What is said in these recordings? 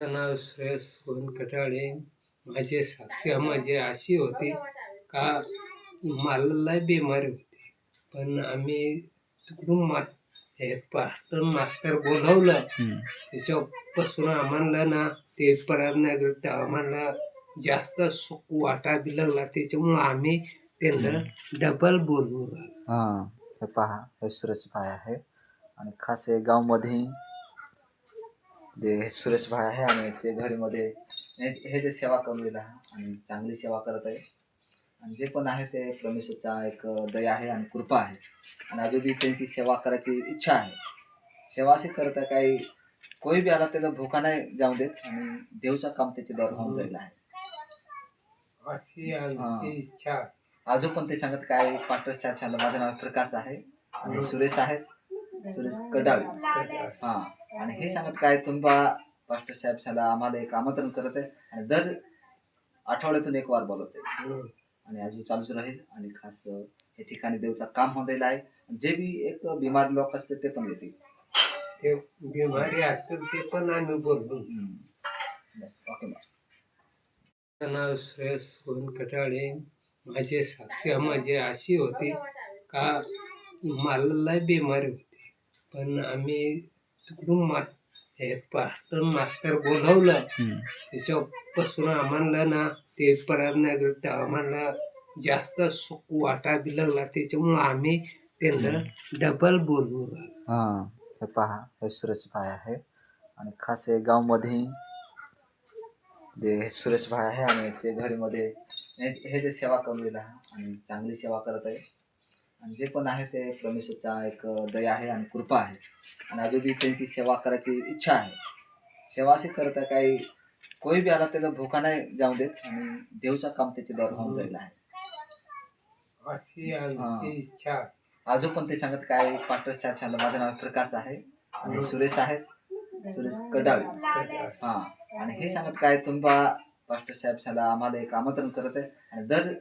नाव श्रेयस सोनकटाळे. माझी साक्ष म्हणजे अशी होती का मला लय बिमारी होती, पण आम्ही तिकडून हे मास्टर बोलवलं. त्याच्यापासून आम्हाला ना ते परत नाही गेलं तर आम्हाला जास्त सुख वाटा बी लागला. त्याच्यामुळं आम्ही त्यांना डबल बोलवू. हे पहा, हे सुरेश भाई आहे आणि खास हे गावमध्ये जे सुरेश भाई आहे आणि ते घरीमध्ये हे जे सेवा करून आहे आणि चांगली सेवा करत आहे. आणि जे पण आहे ते परमेश्वरचा एक दया आहे आणि कृपा आहे. आणि अजूनही त्यांची सेवा करायची इच्छा आहे. सेवा अशी करत आहे काही कोई बी आला त्याला भूका नाही जाऊ देत आणि देवचं काम त्याच्याद्वारे होऊन राहिलं आहे. अशी आमची इच्छा. अजून पण ते सांगत काय पास्टर साहेब सांगलं माझं नाव प्रकाश आहे आणि सुरेश आहे, सुरेश कडाळे. आणि हे सांगत काय तुम्ही पास्टर साहेब सांगा आम्हाला एक आमंत्रण करत आहे आणि दर आठवड्यातून एक वार बोलवते आणि अजून चालूच राहील. आणि खास हे ठिकाणी देवचं काम होऊन राहिलं आहे. जे बी एक बिमार लोक असते ते पण येतील, ते बिमारी असतील ते पण आम्ही बोलतो. ओके. नाव श्रेयस सोनकटाळे. माझी साक्ष म्हणजे अशी होती का मला लय बिमारी होती, पण आम्ही तिकडून हे मास्टर बोलवलं. त्याच्यापासून आम्हाला ना ते परत नाही गेलं तर आम्हाला जास्त सुख वाटा बी लागला. त्याच्यामुळं आम्ही त्यांना डबल बोलवू. हे पहा, हे सुरेश भाई आहे आणि खास हे गावमध्ये जे सुरेश भाई आहे आणि ते घरीमध्ये हे जे सेवा करून आहे आणि चांगली सेवा करत आहे. आणि जे पण आहे ते परमेश्वरचा एक दया आहे आणि कृपा आहे. आणि अजूनही त्यांची सेवा करायची इच्छा आहे. सेवा अशी करत आहे काही कोई बी आला त्याला भूका नाही जाऊ देत आणि देवचं काम त्याच्याद्वारे होऊन राहिलं आहे. अशी आमची इच्छा. अजून पण ते सांगत काय पास्टर साहेब सांगलं माझं नाव प्रकाश आहे आणि सुरेश आहे, सुरेश कडाळे. आणि हे सांगत काय तुम्ही पास्टर साहेब सांगा आम्हाला एक आमंत्रण करत आहे आणि दर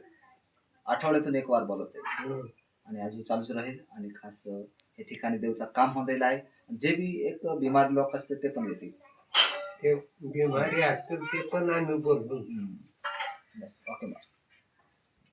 आठवड्यातून एक वार बोलवते आणि अजून चालूच राहील. आणि खास हे ठिकाणी देवचं काम होऊन राहिलं आहे. जे बी एक बिमार लोक असते ते पण येतील, ते बिमारी असतील ते पण आम्ही बोलतो. ओके.